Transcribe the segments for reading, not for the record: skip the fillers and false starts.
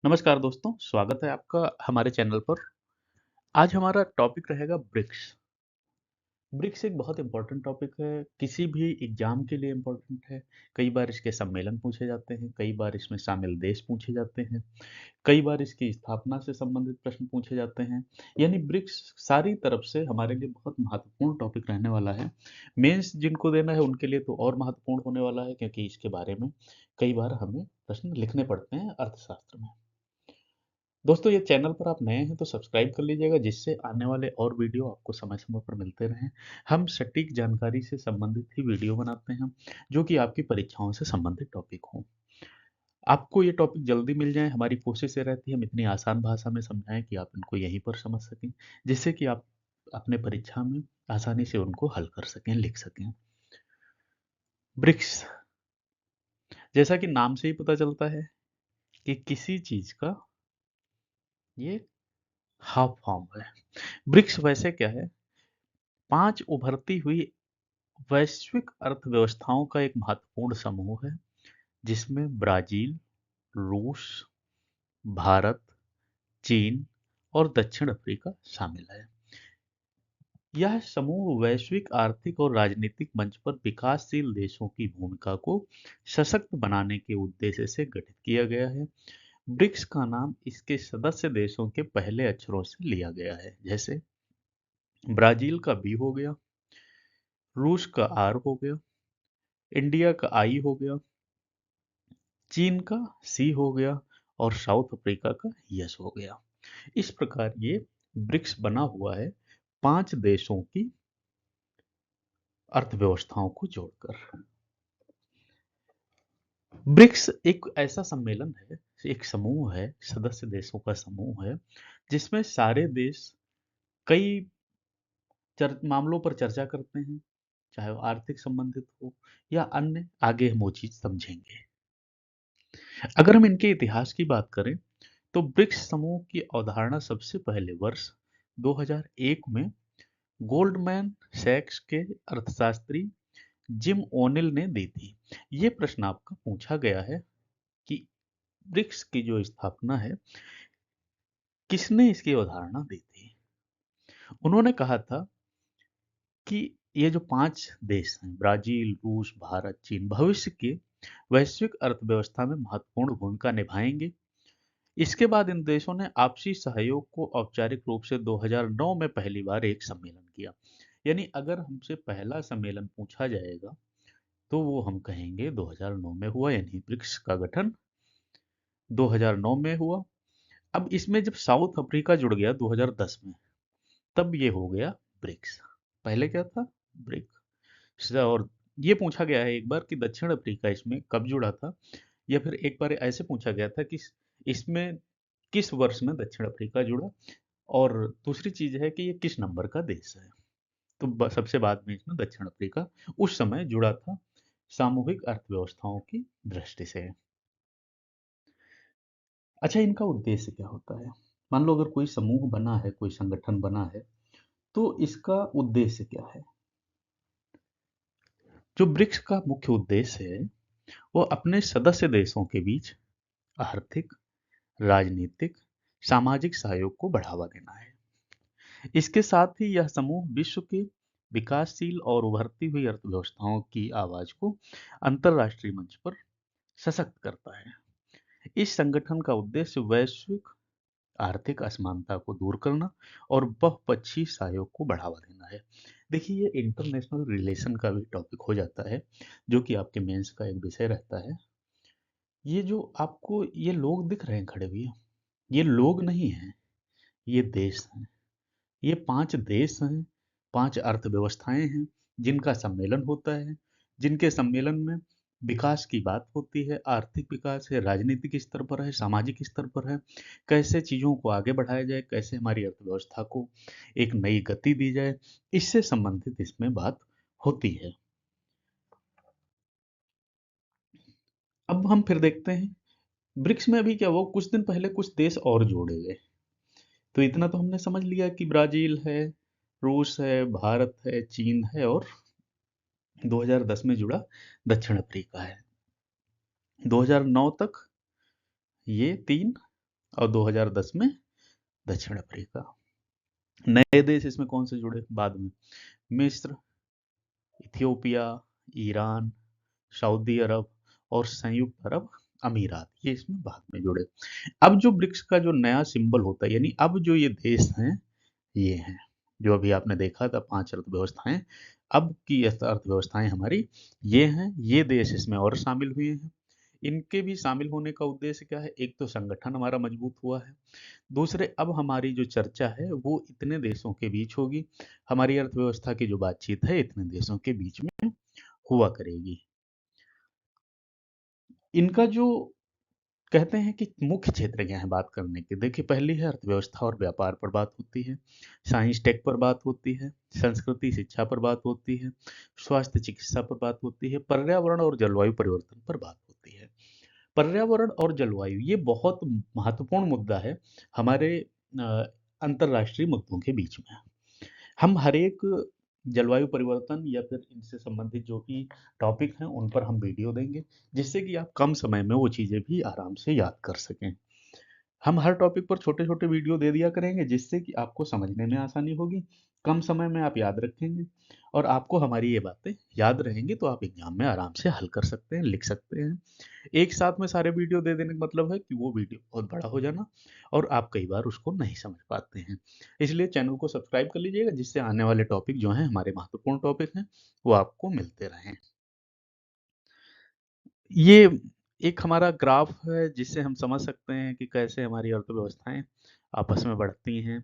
नमस्कार दोस्तों, स्वागत है आपका हमारे चैनल पर। आज हमारा टॉपिक रहेगा ब्रिक्स। ब्रिक्स एक बहुत इम्पोर्टेंट टॉपिक है, किसी भी एग्जाम के लिए इम्पोर्टेंट है। कई बार इसके सम्मेलन पूछे जाते हैं, कई बार इसमें शामिल देश पूछे जाते हैं, कई बार इसकी स्थापना से संबंधित प्रश्न पूछे जाते हैं। यानी ब्रिक्स सारी तरफ से हमारे लिए बहुत महत्वपूर्ण टॉपिक रहने वाला है। मेंस जिनको देना है उनके लिए तो और महत्वपूर्ण होने वाला है, क्योंकि इसके बारे में कई बार हमें प्रश्न लिखने पड़ते हैं अर्थशास्त्र में। दोस्तों, ये चैनल पर आप नए हैं तो सब्सक्राइब कर लीजिएगा, जिससे आने वाले और वीडियो आपको समय समय पर मिलते रहें। हम सटीक जानकारी से संबंधित ही वीडियो बनाते हैं, जो कि आपकी परीक्षाओं से संबंधित टॉपिक हों। आपको ये टॉपिक जल्दी मिल जाए, हमारी कोशिश ये रहती है हम इतनी आसान भाषा में समझाएं कि आप इनको यहीं पर समझ सकें, जिससे कि आप अपने परीक्षा में आसानी से उनको हल कर सकें, लिख सकें। ब्रिक्स, जैसा कि नाम से ही पता चलता है कि किसी चीज का ये हाफ फॉर्म है। ब्रिक्स वैसे क्या है? 5 उभरती हुई वैश्विक अर्थव्यवस्थाओं का एक महत्वपूर्ण समूह है, जिसमें ब्राजील, रूस, भारत, चीन और दक्षिण अफ्रीका शामिल है। यह समूह वैश्विक आर्थिक और राजनीतिक मंच पर विकासशील देशों की भूमिका को सशक्त बनाने के उद्देश्य से गठित किया गया है। ब्रिक्स का नाम इसके सदस्य देशों के पहले अक्षरों से लिया गया है, जैसे ब्राजील का बी हो गया, रूस का आर हो गया, इंडिया का आई हो गया, चीन का सी हो गया और साउथ अफ्रीका का यस हो गया। इस प्रकार ये ब्रिक्स बना हुआ है 5 देशों की अर्थव्यवस्थाओं को जोड़कर। ब्रिक्स एक ऐसा सम्मेलन है, एक समूह है, सदस्य देशों का समूह है, जिसमें सारे देश कई मामलों पर चर्चा करते हैं, चाहे वो आर्थिक संबंधित हो या अन्य। आगे हम वो चीज समझेंगे। अगर हम इनके इतिहास की बात करें तो ब्रिक्स समूह की अवधारणा सबसे पहले वर्ष 2001 में गोल्डमैन सैक्स के अर्थशास्त्री जिम ओनिल ने दी थी। ये प्रश्न आपका पूछा गया है कि ब्रिक्स की जो स्थापना है, किसने इसकी अवधारणा दी थी? उन्होंने कहा था कि ये जो 5 देश हैं, ब्राजील, रूस, भारत, चीन, भविष्य के वैश्विक अर्थव्यवस्था में महत्वपूर्ण भूमिका निभाएंगे। इसके बाद इन देशों ने आपसी सहयोग को औपचारिक रूप से 2009 में पहली बार एक सम्मेलन किया। यानी अगर हमसे पहला सम्मेलन पूछा जाएगा तो वो हम कहेंगे 2009 में हुआ, यानी ब्रिक्स का गठन 2009 में हुआ। अब इसमें जब साउथ अफ्रीका जुड़ गया 2010 में, तब ये हो गया ब्रिक्स। पहले क्या था? ब्रिक्स। और ये पूछा गया है एक बार कि दक्षिण अफ्रीका इसमें कब जुड़ा था, या फिर एक बार ऐसे पूछा गया था कि इसमें किस वर्ष में दक्षिण अफ्रीका जुड़ा, और दूसरी चीज है कि ये किस नंबर का देश है। तो सबसे बाद में इसमें दक्षिण अफ्रीका उस समय जुड़ा था सामूहिक अर्थव्यवस्थाओं की दृष्टि से। अच्छा, इनका उद्देश्य क्या होता है? मान लो अगर कोई समूह बना है, कोई संगठन बना है, तो इसका उद्देश्य क्या है? जो ब्रिक्स का मुख्य उद्देश्य है, वो अपने सदस्य देशों के बीच आर्थिक, राजनीतिक, सामाजिक सहयोग को बढ़ावा देना है। इसके साथ ही यह समूह विश्व के विकासशील और उभरती हुई अर्थव्यवस्थाओं की आवाज को अंतरराष्ट्रीय मंच पर सशक्त करता है। इस संगठन का उद्देश्य वैश्विक आर्थिक असमानता को दूर करना और बहुपक्षीय सहयोग को बढ़ावा देना है। देखिए, ये इंटरनेशनल रिलेशन का भी टॉपिक हो जाता है, जो कि आपके मेंस का एक विषय रहता है। ये जो आपको ये लोग दिख रहे हैं खड़े हुए, ये लोग नहीं हैं, ये देश हैं। ये 5 देश हैं, 5 अर्थव्यवस्थाएं हैं, जिनका सम्मेलन होता है, जिनके सम्मेलन में विकास की बात होती है। आर्थिक विकास है, राजनीतिक स्तर पर है, सामाजिक स्तर पर है, कैसे चीजों को आगे बढ़ाया जाए, कैसे हमारी अर्थव्यवस्था को एक नई गति दी जाए, इससे संबंधित इसमें बात होती है। अब हम फिर देखते हैं ब्रिक्स में अभी क्या हुआ। कुछ दिन पहले कुछ देश और जोड़े गए। तो इतना तो हमने समझ लिया कि ब्राजील है, रूस है, भारत है, चीन है, और 2010 में जुड़ा दक्षिण अफ्रीका है। 2009 तक ये 3 और 2010 में दक्षिण अफ्रीका। नए देश इसमें कौन से जुड़े बाद में? मिस्र, इथियोपिया, ईरान, सऊदी अरब और संयुक्त अरब अमीरात, ये इसमें बाद में जुड़े। अब जो ब्रिक्स का जो नया सिंबल होता है, यानी अब जो ये देश हैं, ये हैं जो अभी आपने देखा था 5 अर्थव्यवस्थाएं, अब की अर्थव्यवस्थाएं हमारी ये हैं। ये देश इसमें और शामिल हुए हैं। इनके भी शामिल होने का उद्देश्य क्या है? एक तो संगठन हमारा मजबूत हुआ है, दूसरे अब हमारी जो चर्चा है वो इतने देशों के बीच होगी, हमारी अर्थव्यवस्था की जो बातचीत है इतने देशों के बीच में हुआ करेगी। इनका जो कहते हैं कि मुख्य क्षेत्र क्या है बात करने के, देखिए पहली है अर्थव्यवस्था और व्यापार पर बात होती है, साइंस टेक पर बात होती है, संस्कृति शिक्षा पर बात होती है, स्वास्थ्य चिकित्सा पर बात होती है, पर्यावरण और जलवायु परिवर्तन पर बात होती है। पर्यावरण और जलवायु ये बहुत महत्वपूर्ण मुद्दा है हमारे अ, अंतर्राष्ट्रीय मुद्दों के बीच में। हम हर एक जलवायु परिवर्तन या फिर इनसे संबंधित जो भी टॉपिक हैं उन पर हम वीडियो देंगे, जिससे कि आप कम समय में वो चीज़ें भी आराम से याद कर सकें। हम हर टॉपिक पर छोटे-छोटे वीडियो दे दिया करेंगे, जिससे कि आपको समझने में आसानी होगी, कम समय में आप याद रखेंगे और आपको हमारी ये बातें याद रहेंगी, तो आप एग्ज़ाम में आराम से हल कर सकते हैं, लिख सकते हैं। एक साथ में सारे वीडियो दे देने का मतलब है कि वो वीडियो बहुत बड़ा हो जाना और आप कई बार उसको नहीं समझ पाते हैं। इसलिए चैनल को सब्सक्राइब कर लीजिएगा, जिससे आने वाले टॉपिक जो हैं, हमारे महत्वपूर्ण टॉपिक हैं, वो आपको मिलते रहें। ये एक हमारा ग्राफ है, जिससे हम समझ सकते हैं कि कैसे हमारी अर्थव्यवस्थाएँ आपस में बढ़ती हैं,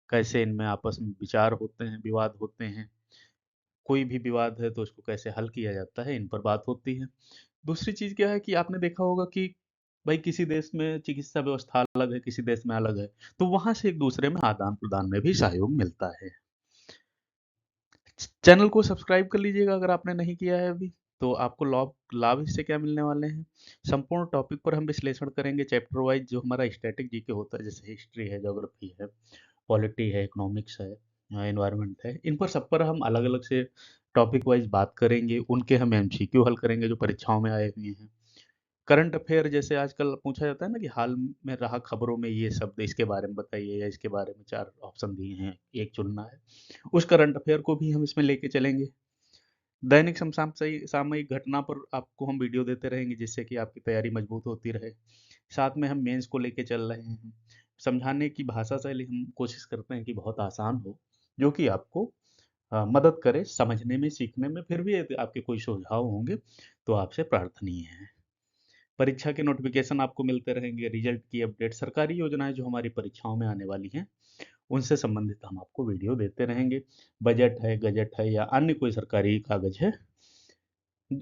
कैसे इनमें आपस में विचार होते हैं, विवाद होते हैं। कोई भी विवाद है तो उसको कैसे हल किया जाता है, इन पर बात होती है। दूसरी चीज़ क्या है कि आपने देखा होगा कि भाई किसी देश में चिकित्सा व्यवस्था अलग है, किसी देश में अलग है, तो वहाँ से एक-दूसरे में आदान-प्रदान में भी सहयोग मिलता है। चैनल को सब्सक्राइब कर लीजिएगा अगर आपने नहीं किया है अभी, तो आपको लाभ लाभ इससे क्या मिलने वाले हैं? संपूर्ण टॉपिक पर हम विश्लेषण करेंगे चैप्टर वाइज़, जो हमारा स्टैटिक जीके होता है, जैसे हिस्ट्री है, ज्योग्राफी है, पॉलिटी है, इकोनॉमिक्स है, एनवायरनमेंट है, इन पर सब पर हम अलग-अलग से टॉपिक वाइज़ बात करेंगे, उनके हम एमसीक्यू हल करेंगे जो परीक्षाओं में आए हुए हैं। करंट अफेयर जैसे आजकल पूछा जाता है ना कि हाल में रहा खबरों में ये शब्द, इसके बारे में बताइए, या इसके बारे में 4 ऑप्शन दिए हैं, एक चुनना है। उस करंट अफेयर को भी हम इसमें लेके चलेंगे। दैनिक सामयिक घटना पर आपको हम वीडियो देते रहेंगे, जिससे कि आपकी तैयारी मजबूत होती रहे। साथ में हम मेंस को लेके चल रहे हैं। समझाने की भाषा शैली हम कोशिश करते हैं कि बहुत आसान हो, जो कि आपको मदद करे समझने में, सीखने में। फिर भी यदि आपके कोई सुझाव होंगे, तो आपसे प्रार्थनीय है। परीक्षा के नोटिफिकेशन आपको मिलते रहेंगे, रिजल्ट की अपडेट, सरकारी योजनाएँ जो हमारी परीक्षाओं में आने वाली हैं, उनसे संबंधित हम आपको वीडियो देते रहेंगे। बजट है, गजट है या अन्य कोई सरकारी कागज़ है,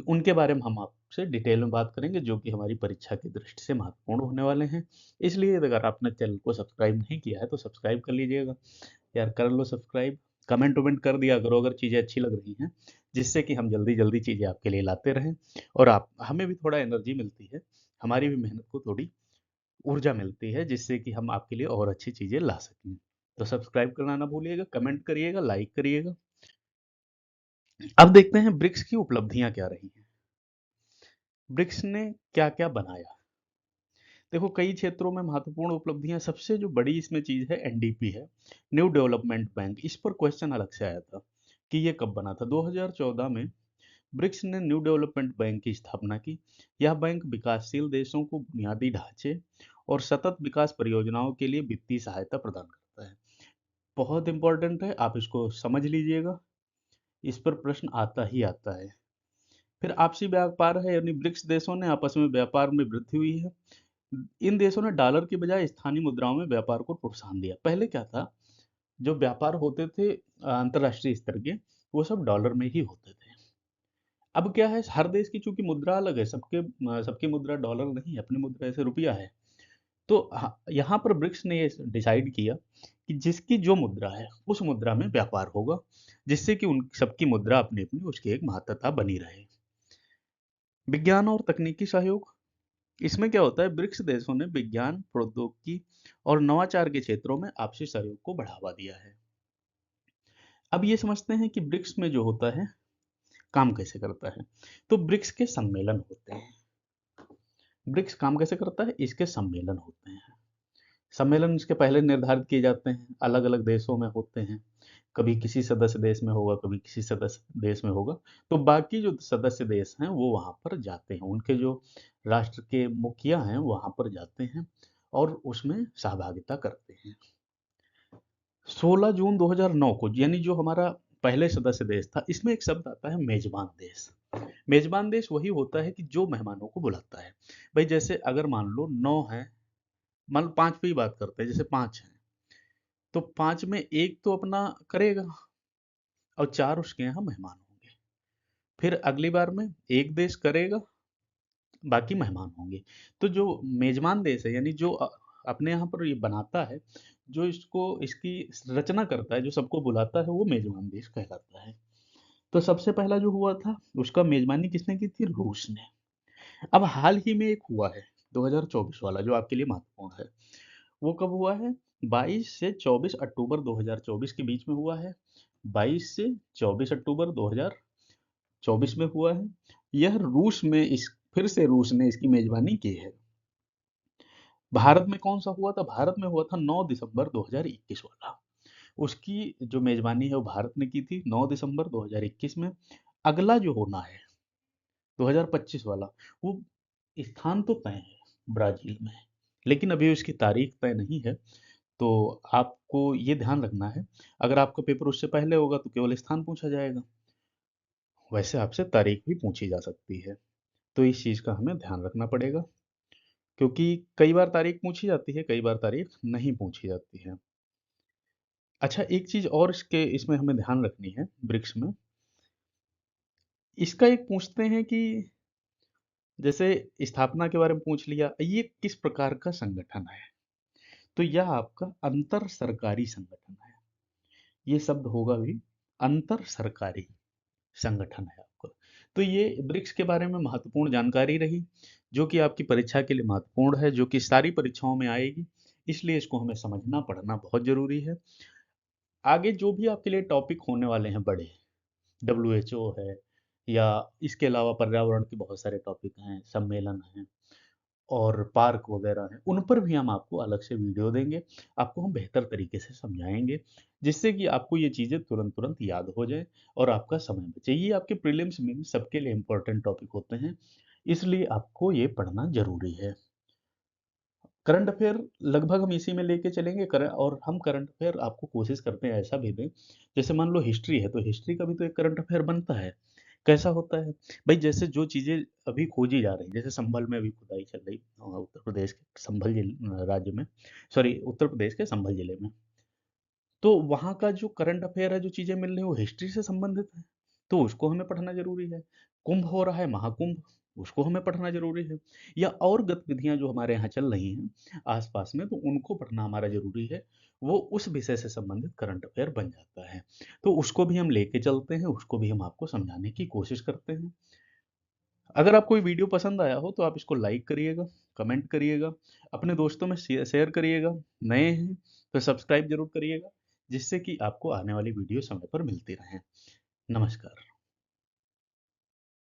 उनके बारे में हम आपसे डिटेल में बात करेंगे, जो कि हमारी परीक्षा की दृष्टि से महत्वपूर्ण होने वाले हैं। इसलिए अगर आपने चैनल को सब्सक्राइब नहीं किया है, तो सब्सक्राइब कर लीजिएगा। यार कर लो सब्सक्राइब, कमेंट-वमेंट कर दिया करो अगर चीज़ें अच्छी लग रही हैं, जिससे कि हम जल्दी-जल्दी चीज़ें आपके लिए लाते रहें और आप हमें भी थोड़ा एनर्जी मिलती है, हमारी भी मेहनत को थोड़ी ऊर्जा मिलती है, जिससे कि हम आपके लिए और अच्छी चीज़ें ला सकें। तो सब्सक्राइब करना ना भूलिएगा, कमेंट करिएगा, लाइक करिएगा। अब देखते हैं ब्रिक्स की उपलब्धियाँ क्या रही हैं। ब्रिक्स ने क्या-क्या बनाया? देखो कई क्षेत्रों में महत्वपूर्ण उपलब्धियाँ, सबसे जो बड़ी इसमें चीज़ है एनडीपी है, न्यू डेवलपमेंट बैंक। इस पर क्वेश्चन अलग से आया था कि ये कब बना था। 2014 में ब्रिक्स ने न्यू डेवलपमेंट बैंक की स्थापना की। यह बैंक विकासशील देशों को बुनियादी ढांचे और सतत विकास परियोजनाओं के लिए वित्तीय सहायता प्रदान करता है। बहुत इंपॉर्टेंट है, आप इसको समझ लीजिएगा, इस पर प्रश्न आता ही आता है। फिर आपसी व्यापार है, यानी ब्रिक्स देशों ने आपस में व्यापार में वृद्धि हुई है। इन देशों ने डॉलर की बजाय स्थानीय मुद्राओं में व्यापार को प्रोत्साहन दिया। पहले क्या था, जो व्यापार होते थे अंतर्राष्ट्रीय स्तर के, वो सब डॉलर में ही होते थे। अब क्या है, हर देश की चूंकि मुद्रा अलग है, सबकी मुद्रा डॉलर नहीं है, अपनी मुद्रा जैसे रुपया है। तो यहाँ पर ब्रिक्स ने ये डिसाइड किया कि जिसकी जो मुद्रा है उस मुद्रा में व्यापार होगा, जिससे कि उन सबकी मुद्रा अपनी अपनी उसकी एक महत्ता बनी रहे। विज्ञान और तकनीकी सहयोग, इसमें क्या होता है, ब्रिक्स देशों ने विज्ञान, प्रौद्योगिकी और नवाचार के क्षेत्रों में आपसी सहयोग को बढ़ावा दिया है। अब ये समझते हैं कि ब्रिक्स में जो होता है काम कैसे करता है। तो ब्रिक्स के सम्मेलन होते हैं। ब्रिक्स काम कैसे करता है, इसके सम्मेलन होते हैं। सम्मेलन इसके पहले निर्धारित किए जाते हैं, अलग-अलग देशों में होते हैं। कभी किसी सदस्य देश में होगा, कभी किसी सदस्य देश में होगा। तो बाकी जो सदस्य देश हैं, वो वहाँ पर जाते हैं। उनके जो राष्ट्र के मुखिया हैं, वहाँ पर जाते हैं और उसमें सहभागिता करते हैं। 16 जून 2009 को यानी जो हमारा पहले सदस्य देश था, इसमें एक शब्द आता है मेजबान देश। मेजबान देश वही होता है कि जो मेहमानों को बुलाता है। भाई जैसे अगर मान लो 9 हैं, मान लो 5 पे ही बात करते हैं, जैसे 5 हैं, तो 5 में 1 तो अपना करेगा और 4 उसके यहाँ मेहमान होंगे। फिर अगली बार में 1 देश करेगा, बाकी मेहमान होंगे। तो जो मेजबान देश है यानी जो अपने यहाँ पर ये बनाता है, जो इसको इसकी रचना करता है, जो सबको बुलाता है, वो मेजबान देश कहलाता है। तो सबसे पहला जो हुआ था, उसका मेजबानी किसने की थी? रूस ने। अब हाल ही में एक हुआ है 2024 वाला, जो आपके लिए महत्वपूर्ण है। वो कब हुआ है? 22 से 24 अक्टूबर 2024 के बीच में हुआ है। 22 से 24 अक्टूबर 2024 में हुआ है। यह रूस में इस फिर से रूस ने इसकी मेजबानी की है। भारत में कौन सा हुआ था? भारत में हुआ था 9 दिसंबर 2021 वाला। उसकी जो मेजबानी है वो भारत ने की थी 9 दिसंबर 2021 में। अगला जो होना है 2025 वाला, वो स्थान तो तय है ब्राजील में, लेकिन अभी उसकी तारीख तय नहीं है। तो आपको ये ध्यान रखना है, अगर आपका पेपर उससे पहले होगा तो केवल स्थान पूछा जाएगा, वैसे आपसे तारीख भी पूछी जा सकती है। तो इस चीज़ का हमें ध्यान रखना पड़ेगा, क्योंकि कई बार तारीख पूछी जाती है, कई बार तारीख नहीं पूछी जाती है। अच्छा, एक चीज़ और इसमें हमें ध्यान रखनी है ब्रिक्स में, इसका एक पूछते हैं कि जैसे स्थापना के बारे में पूछ लिया, ये किस प्रकार का संगठन है? तो यह आपका अंतर सरकारी संगठन है। ये शब्द होगा भी, अंतर सरकारी संगठन है आपका। तो ये ब्रिक्स के बारे में महत्वपूर्ण जानकारी रही, जो कि आपकी परीक्षा के लिए महत्वपूर्ण है, जो कि सारी परीक्षाओं में आएगी, इसलिए इसको हमें समझना पढ़ना बहुत जरूरी है। आगे जो भी आपके लिए टॉपिक होने वाले हैं बड़े, WHO है, या इसके अलावा पर्यावरण के बहुत सारे टॉपिक हैं, सम्मेलन हैं और पार्क वगैरह हैं, उन पर भी हम आपको अलग से वीडियो देंगे। आपको हम बेहतर तरीके से समझाएंगे, जिससे कि आपको ये चीज़ें तुरंत तुरंत याद हो जाए और आपका समय बचे। ये आपके प्रीलिम्स में सबके लिए इम्पोर्टेंट टॉपिक होते हैं, इसलिए आपको ये पढ़ना जरूरी है। करंट अफेयर लगभग हम इसी में लेके चलेंगे, और हम करंट अफेयर आपको कोशिश करते हैं ऐसा भी दें, जैसे मान लो हिस्ट्री है, तो हिस्ट्री का भी तो एक करंट अफेयर बनता है। कैसा होता है? भाई जैसे जो चीज़ें अभी खोजी जा रही हैं, जैसे संभल में अभी खुदाई चल रही उत्तर प्रदेश के संभल राज्य में, सॉरी उत्तर प्रदेश के संभल जिले में। तो वहाँ का जो करंट अफेयर है, जो चीज़ें मिल रही हैं, वो हिस्ट्री से संबंधित है, तो उसको हमें पढ़ना ज़रूरी है। कुंभ हो रहा है, महाकुंभ, उसको हमें पढ़ना ज़रूरी है। या और गतिविधियाँ जो हमारे यहाँ चल रही हैं आस-पास में, तो उनको पढ़ना हमारा ज़रूरी है। वो उस विषय से संबंधित करंट अफेयर बन जाता है। तो उसको भी हम लेके चलते हैं, उसको भी हम आपको समझाने की कोशिश करते हैं। अगर आपको ये वीडियो पसंद आया हो तो आप इसको लाइक करिएगा, कमेंट करिएगा, अपने दोस्तों में शेयर करिएगा। नए हैं तो सब्सक्राइब ज़रूर करिएगा, जिससे कि आपको आने वाली वीडियो समय पर मिलती रहें। नमस्कार।